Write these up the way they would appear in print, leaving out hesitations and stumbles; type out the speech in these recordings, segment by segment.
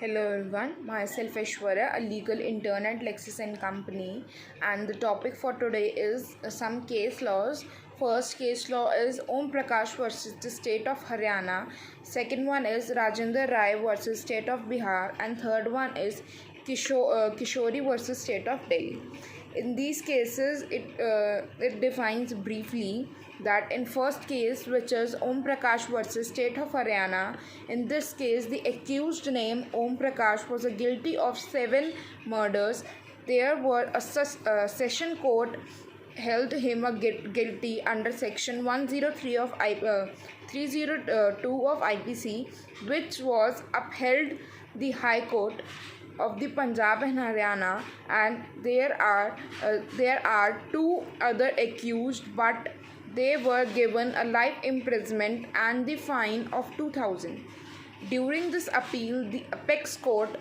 Hello everyone, myself Aishwarya, a legal intern at Lexis and Company, and the topic for today is some case laws. First case law is Om Prakash versus the state of Haryana. Second one is Rajendra Rai versus state of Bihar, and third one is Kishori versus state of Delhi. In these cases, it defines briefly that in first case, which is Om Prakash versus state of Haryana, in this case the accused named Om Prakash was guilty of 7 murders. There were a session court held him guilty under section 103 of 302 of IPC, which was upheld the High Court of the Punjab and Haryana, and there are 2 other accused, but they were given a life imprisonment and the fine of 2,000. During this appeal, the apex court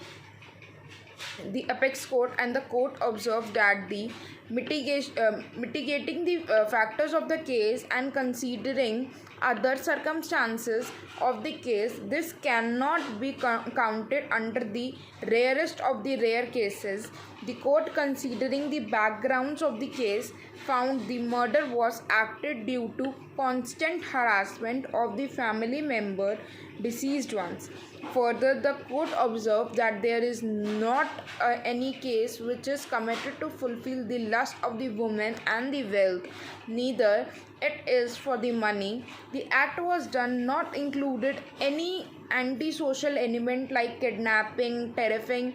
and the court observed that the mitigating the factors of the case and considering other circumstances of the case, this cannot be counted under the rarest of the rare cases. The court, considering the backgrounds of the case, found the murder was acted due to constant harassment of the family member deceased ones. Further, the court observed that there is not any case which is committed to fulfill the lust of the woman and the wealth, neither it is for the money. The act was done not included any antisocial element like kidnapping, terrorism,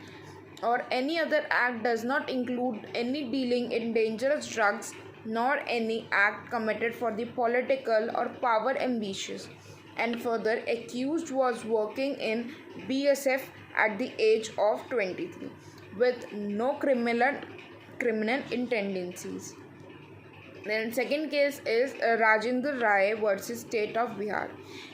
or any other act does not include any dealing in dangerous drugs, nor any act committed for the political or power ambitious. And further, accused was working in BSF at the age of 23 with no criminal tendencies. Then second case is Rajendra Rai versus state of Bihar.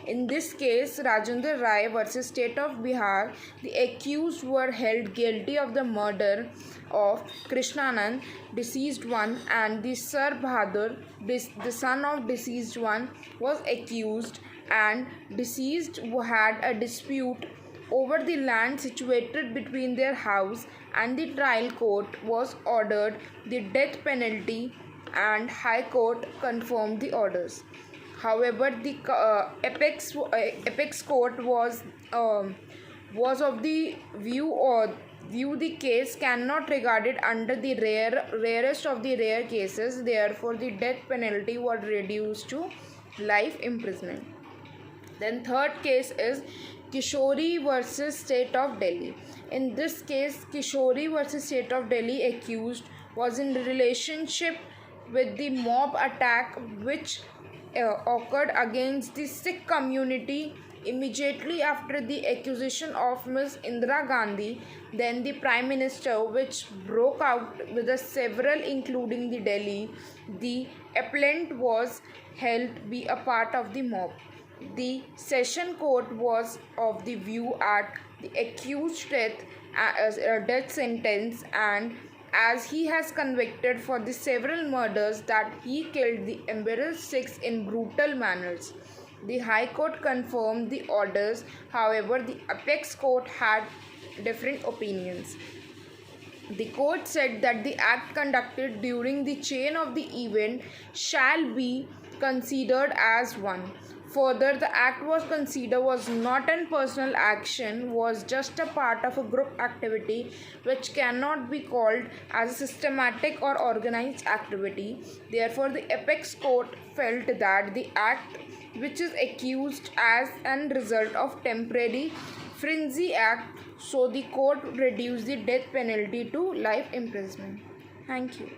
In this case, Rajendra Rai versus state of Bihar, the accused were held guilty of the murder of Krishnanand, deceased one, and the Sir Bahadur, the son of deceased one, was accused, and deceased had a dispute over the land situated between their house, and the trial court was ordered the death penalty, and High Court confirmed the orders. However, the apex court was of the view the case cannot regarded under the rarest of the rare cases. Therefore, the death penalty was reduced to life imprisonment. Then third case is Kishori versus state of Delhi. In this case, Kishori versus state of Delhi accused was in relationship with the mob attack which occurred against the Sikh community immediately after the accusation of Ms. Indira Gandhi, then the Prime Minister, which broke out with the several including the Delhi. The appellant was held to be a part of the mob. The session court was of the view at the accused death sentence, and as he has convicted for the several murders that he killed the embarrassed Sikhs in brutal manners. The High Court confirmed the orders. However, the apex court had different opinions. The court said that the act conducted during the chain of the event shall be considered as one. Further, the act was considered was not an personal action, was just a part of a group activity which cannot be called as a systematic or organized activity. Therefore, the apex court felt that the act which is accused as an result of temporary frenzy act, so the court reduced the death penalty to life imprisonment. Thank you.